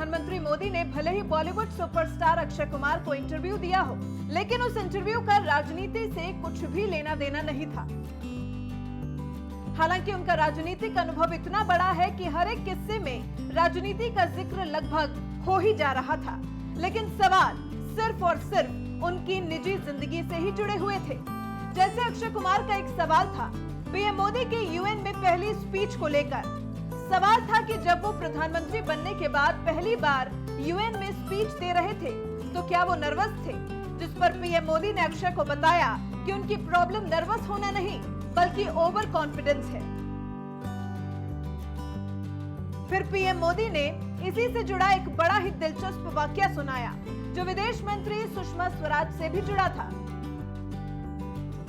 प्रधानमंत्री मोदी ने भले ही बॉलीवुड सुपरस्टार अक्षय कुमार को इंटरव्यू दिया हो, लेकिन उस इंटरव्यू का राजनीति से कुछ भी लेना देना नहीं था। हालांकि उनका राजनीतिक अनुभव इतना बड़ा है कि हर एक किस्से में राजनीति का जिक्र लगभग हो ही जा रहा था, लेकिन सवाल सिर्फ और सिर्फ उनकी निजी जिंदगी से ही जुड़े हुए थे। जैसे अक्षय कुमार का एक सवाल था पीएम मोदी के यूएन में पहली स्पीच को लेकर। सवाल था कि जब वो प्रधानमंत्री बनने के बाद पहली बार यूएन में स्पीच दे रहे थे तो क्या वो नर्वस थे, जिस पर पीएम मोदी ने अक्षय को बताया कि उनकी प्रॉब्लम नर्वस होना नहीं बल्कि ओवर कॉन्फिडेंस है। फिर पीएम मोदी ने इसी से जुड़ा एक बड़ा ही दिलचस्प वाकया सुनाया जो विदेश मंत्री सुषमा स्वराज से भी जुड़ा था।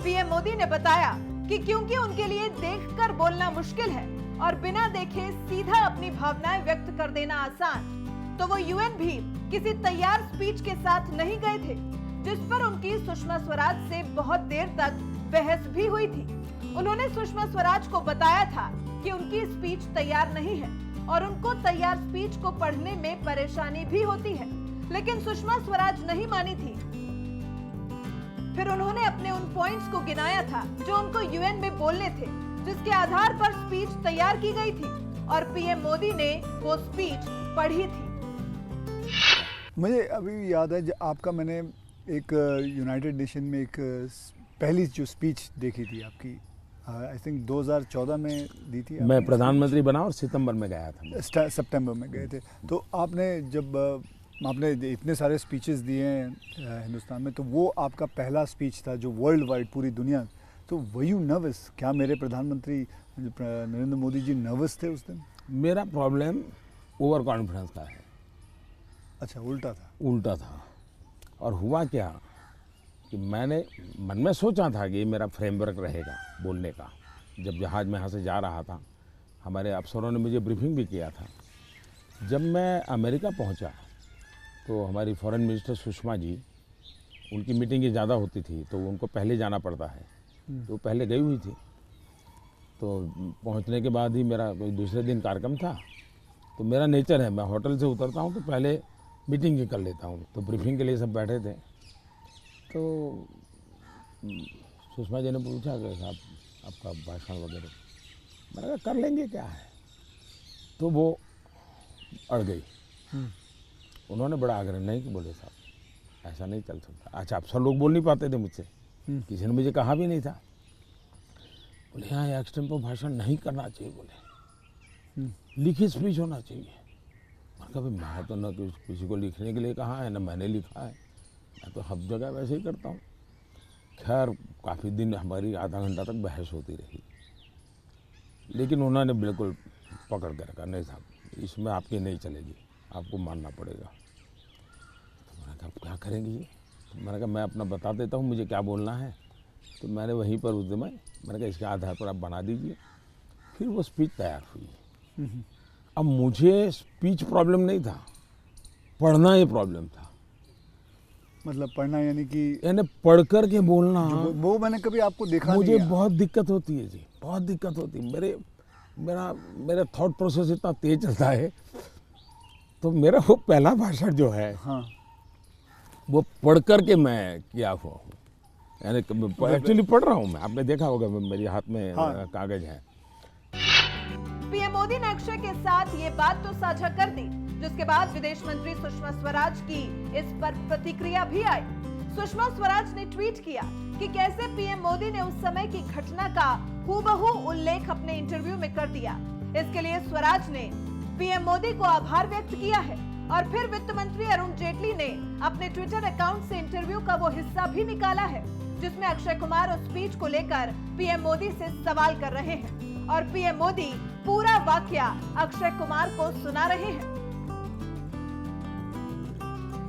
पीएम मोदी ने बताया कि क्योंकि उनके लिए देखकर बोलना मुश्किल है और बिना देखे सीधा अपनी भावनाएं व्यक्त कर देना आसान, तो वो यूएन भी किसी तैयार स्पीच के साथ नहीं गए थे, जिस पर उनकी सुषमा स्वराज से बहुत देर तक बहस भी हुई थी। उन्होंने सुषमा स्वराज को बताया था कि उनकी स्पीच तैयार नहीं है और उनको तैयार स्पीच को पढ़ने में परेशानी भी होती है, लेकिन सुषमा स्वराज नहीं मानी थी। फिर उन्होंने अपने उन पॉइंट्स को गिनाया था जो उनको यूएन में बोलने थे, जिसके आधार पर स्पीच तैयार की गई थी और पीएम मोदी ने वो स्पीच पढ़ी थी। मुझे अभी याद है आपका, मैंने एक यूनाइटेड नेशन में एक पहली जो स्पीच देखी थी आपकी, आई थिंक 2014 में दी थी। मैं प्रधानमंत्री बना और सितंबर में गया था, सितंबर में गए थे। तो आपने जब आपने इतने सारे स्पीचेस दिए हैं हिंदुस्तान में, तो वो आपका पहला स्पीच था जो वर्ल्ड वाइड पूरी दुनिया। तो वर यू नर्वस? क्या मेरे प्रधानमंत्री नरेंद्र मोदी जी नर्वस थे उस दिन? मेरा प्रॉब्लम ओवर कॉन्फिडेंस का है। अच्छा, उल्टा था? उल्टा था। और हुआ क्या कि मैंने मन में सोचा था कि मेरा फ्रेमवर्क रहेगा बोलने का। जब जहाज़ में यहाँ से जा रहा था, हमारे अफसरों ने मुझे ब्रीफिंग भी किया था। जब मैं अमेरिका पहुँचा तो हमारी फॉरेन मिनिस्टर सुषमा जी, उनकी मीटिंगें ज़्यादा होती थी तो उनको पहले जाना पड़ता है, तो पहले गई हुई थी। तो पहुंचने के बाद ही मेरा कोई दूसरे दिन कार्यक्रम था, तो मेरा नेचर है, मैं होटल से उतरता हूं तो पहले मीटिंग कर लेता हूं। तो ब्रीफिंग के लिए सब बैठे थे, तो सुषमा जी ने पूछा कि साहब आपका भाषण वगैरह, मैंने कहा कर लेंगे, क्या है। तो वो अड़ गई। उन्होंने बड़ा आग्रह नहीं कि बोले साहब ऐसा नहीं चल सकता। अच्छा, अफसर लोग बोल नहीं पाते थे मुझसे, किसी ने मुझे कहा भी नहीं था। बोले यहाँ एक्सटेम्पो भाषण नहीं करना चाहिए, बोले लिखित स्पीच होना चाहिए। मैंने कहा मैं तो न किसी को लिखने के लिए कहा है, न मैंने लिखा है, मैं तो हर जगह वैसे ही करता हूँ। खैर काफ़ी दिन हमारी आधा घंटा तक बहस होती रही, लेकिन उन्होंने बिल्कुल पकड़ कर रखा, नहीं साहब इसमें आपकी नहीं चलेगी, आपको मानना पड़ेगा। तो मैंने कहा क्या करेंगे ये? तो मैंने कहा मैं अपना बता देता हूँ मुझे क्या बोलना है। तो मैंने वहीं पर उस दिन मैंने कहा इसके आधार पर आप बना दीजिए। फिर वो स्पीच तैयार हुई। अब मुझे स्पीच प्रॉब्लम नहीं था, पढ़ना ये प्रॉब्लम था। मतलब पढ़ना यानी पढ़ कर के बोलना, वो मैंने कभी आपको देखा मुझे नहीं है। बहुत दिक्कत होती है जी, बहुत दिक्कत होती है। मेरा थॉट प्रोसेस इतना तेज चलता है। तो मेरा वो पहला भाषण जो है, हाँ, वो पढ़ कर के मैं किया हुआ हूँ, यानी एक्चुअली पढ़ रहा हूँ मैं। आपने देखा होगा मेरे हाथ में हाँ, कागज है। पीएम मोदी ने अक्षय के साथ ये बात तो साझा कर दी, जिसके बाद विदेश मंत्री सुषमा स्वराज की इस पर प्रतिक्रिया भी आई। सुषमा स्वराज ने ट्वीट किया कि कैसे पीएम मोदी ने उस समय की घटना का हूबहू उल्लेख अपने इंटरव्यू में कर दिया। इसके लिए स्वराज ने पीएम मोदी को आभार व्यक्त किया है। और फिर वित्त मंत्री अरुण जेटली ने अपने ट्विटर अकाउंट से इंटरव्यू का वो हिस्सा भी निकाला है जिसमें अक्षय कुमार उस स्पीच को लेकर पीएम मोदी से सवाल कर रहे हैं और पीएम मोदी पूरा वाकया अक्षय कुमार को सुना रहे हैं,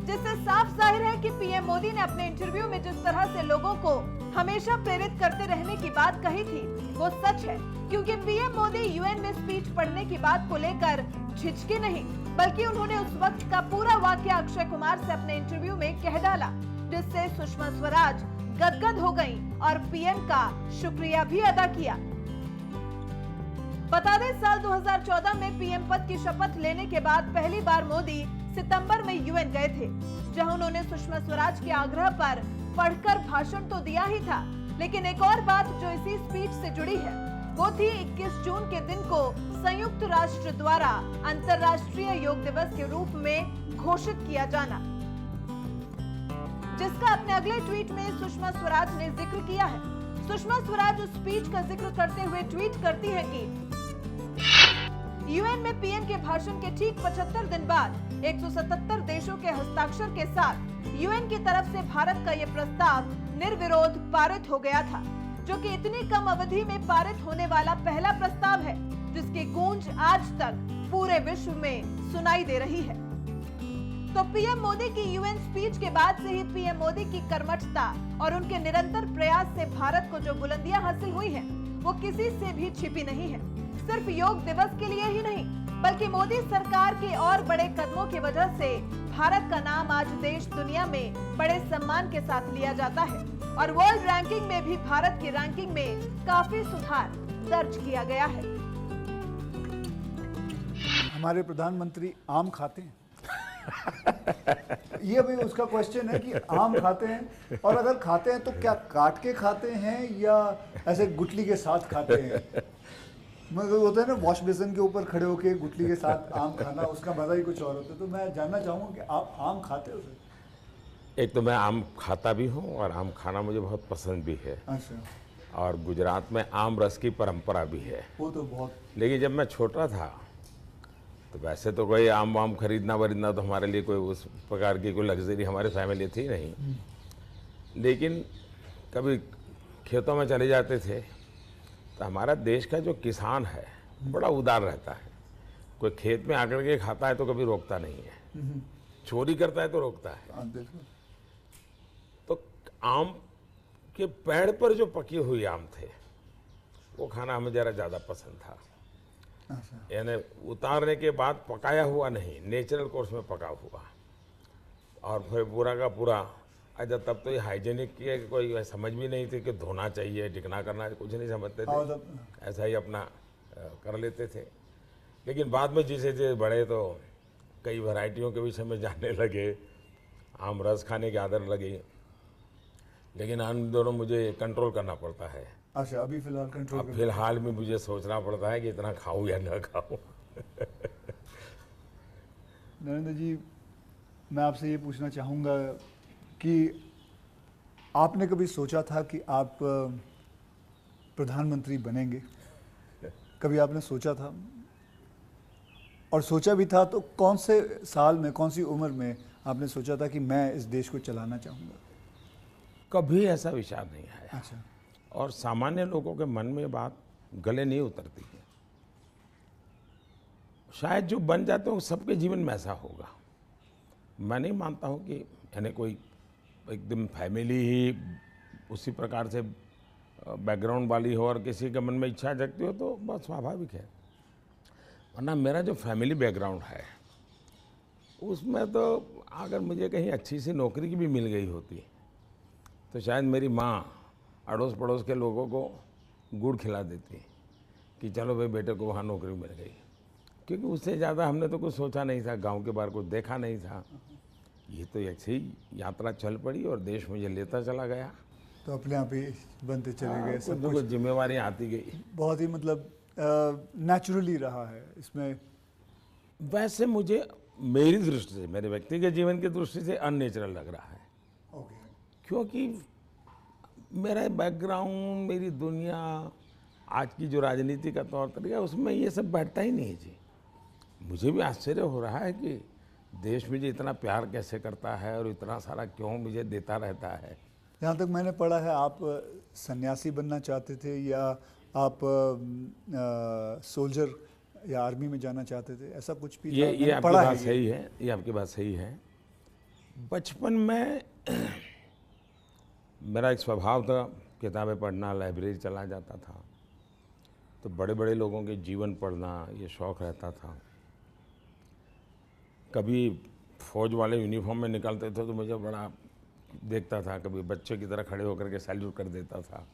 जिससे साफ जाहिर है कि पीएम मोदी ने अपने इंटरव्यू में जिस तरह से लोगों को हमेशा प्रेरित करते रहने की बात कही थी वो सच है, क्योंकि पीएम मोदी यूएन में स्पीच पढ़ने की बात को लेकर झिझके नहीं, बल्कि उन्होंने उस वक्त का पूरा वाकया अक्षय कुमार से अपने इंटरव्यू में कह डाला, जिससे सुषमा स्वराज गदगद हो गईं और पीएम का शुक्रिया भी अदा किया। बता दें, साल 2014 में पीएम पद की शपथ लेने के बाद पहली बार मोदी सितंबर में यूएन गए थे, जहां उन्होंने सुषमा स्वराज के आग्रह पर पढ़कर भाषण तो दिया ही था, लेकिन एक और बात जो इसी स्पीच से जुड़ी है वो थी 21 जून के दिन को संयुक्त राष्ट्र द्वारा अंतर्राष्ट्रीय योग दिवस के रूप में घोषित किया जाना, जिसका अपने अगले ट्वीट में सुषमा स्वराज ने जिक्र किया है। सुषमा स्वराज उस स्पीच का जिक्र करते हुए ट्वीट करती है कि यूएन में पीएम के भाषण के ठीक 75 दिन बाद 177 देशों के हस्ताक्षर के साथ यूएन की तरफ से भारत का यह प्रस्ताव निर्विरोध पारित हो गया था, जो कि इतनी कम अवधि में पारित होने वाला पहला प्रस्ताव है जिसकी गूंज आज तक पूरे विश्व में सुनाई दे रही है। तो पीएम मोदी की यूएन स्पीच के बाद से ही पीएम मोदी की कर्मठता और उनके निरंतर प्रयास से भारत को जो बुलंदियां हासिल हुई हैं, वो किसी से भी छिपी नहीं है। सिर्फ योग दिवस के लिए ही नहीं, बल्कि मोदी सरकार के और बड़े कदमों की वजह से भारत का नाम आज देश दुनिया में बड़े सम्मान के साथ लिया जाता है और वर्ल्ड रैंकिंग में भी भारत की रैंकिंग में काफी सुधार दर्ज किया गया है। हमारे प्रधानमंत्री आम खाते हैं? ये भी उसका क्वेश्चन है कि आम खाते हैं, और अगर खाते हैं तो क्या काट के खाते हैं या ऐसे गुठली के साथ खाते हैं? मतलब होता है ना, वॉश बेसिन के ऊपर खड़े होके गुठली के साथ आम खाना, उसका मजा ही कुछ और होता है। तो मैं जानना चाहूँगा कि आप आम खाते हो? एक तो मैं आम खाता भी हूँ और आम खाना मुझे बहुत पसंद भी है। अच्छा। और गुजरात में आम रस की परंपरा भी है। वो तो बहुत। लेकिन जब मैं छोटा था तो वैसे तो कोई आम वाम खरीदना वरीदना तो हमारे लिए कोई उस प्रकार की कोई लग्जरी हमारी फैमिली थी नहीं। लेकिन कभी खेतों में चले जाते थे तो हमारा देश का जो किसान है बड़ा उदार रहता है। कोई खेत में आकर के खाता है तो कभी रोकता नहीं है, चोरी करता है तो रोकता है। तो आम के पेड़ पर जो पकी हुई आम थे वो खाना हमें ज़रा ज़्यादा पसंद था। यानी उतारने के बाद पकाया हुआ नहीं, नेचुरल कोर्स में पका हुआ। और फिर पूरा का पूरा, अच्छा तब तो ये हाइजीनिक की कोई समझ भी नहीं थी कि धोना चाहिए, टिकना करना, कुछ नहीं समझते थे, ऐसा ही अपना कर लेते थे। लेकिन बाद में जैसे जैसे बड़े तो कई वैरायटियों के विषय में जानने लगे, आम रस खाने की आदत लगी। लेकिन इन दोनों मुझे कंट्रोल करना पड़ता है। अच्छा, अभी फिलहाल कंट्रोल? अब फिलहाल में मुझे सोचना पड़ता है कि इतना खाऊं या ना खाऊं। नरेंद्र जी, मैं आपसे ये पूछना चाहूँगा कि आपने कभी सोचा था कि आप प्रधानमंत्री बनेंगे? कभी आपने सोचा था? और सोचा भी था तो कौन से साल में, कौन सी उम्र में आपने सोचा था कि मैं इस देश को चलाना चाहूँगा? कभी ऐसा विचार नहीं आया। अच्छा। और सामान्य लोगों के मन में बात गले नहीं उतरती है। शायद जो बन जाते हो सबके जीवन में ऐसा होगा। मैं नहीं मानता हूँ कि यानी कोई एकदम फैमिली ही उसी प्रकार से बैकग्राउंड वाली हो और किसी के मन में इच्छा जगती हो तो बहुत स्वाभाविक है। वरना मेरा जो फैमिली बैकग्राउंड है उसमें तो अगर मुझे कहीं अच्छी सी नौकरी की भी मिल गई होती तो शायद मेरी माँ अड़ोस पड़ोस के लोगों को गुड़ खिला देती कि चलो भाई बेटे को वहाँ नौकरी मिल गई। क्योंकि उससे ज़्यादा हमने तो कुछ सोचा नहीं था, गांव के बाहर कुछ देखा नहीं था। ये तो ऐसे ही यात्रा चल पड़ी और देश मुझे लेता चला गया। तो अपने आप ही बनते चले गए, सब कुछ जिम्मेवारी आती गई। बहुत ही मतलब नेचुरली रहा है इसमें। वैसे मुझे मेरी दृष्टि से, मेरे व्यक्तिगत जीवन की दृष्टि से अननेचुरल लग रहा है। क्योंकि मेरा बैकग्राउंड, मेरी दुनिया, आज की जो राजनीति का तौर तरीका, उसमें ये सब बैठता ही नहीं जी। मुझे भी आश्चर्य हो रहा है कि देश मुझे इतना प्यार कैसे करता है और इतना सारा क्यों मुझे देता रहता है। जहाँ तक मैंने पढ़ा है आप सन्यासी बनना चाहते थे या आप सोल्जर या आर्मी में जाना चाहते थे, ऐसा कुछ भी? ये आपकी बात सही है, ये आपकी बात सही है। बचपन में मेरा एक स्वभाव था किताबें पढ़ना, लाइब्रेरी चला जाता था, तो बड़े बड़े लोगों के जीवन पढ़ना ये शौक़ रहता था। कभी फौज वाले यूनिफॉर्म में निकलते थे तो मुझे बड़ा देखता था, कभी बच्चे की तरह खड़े होकर के सैल्यूट कर देता था।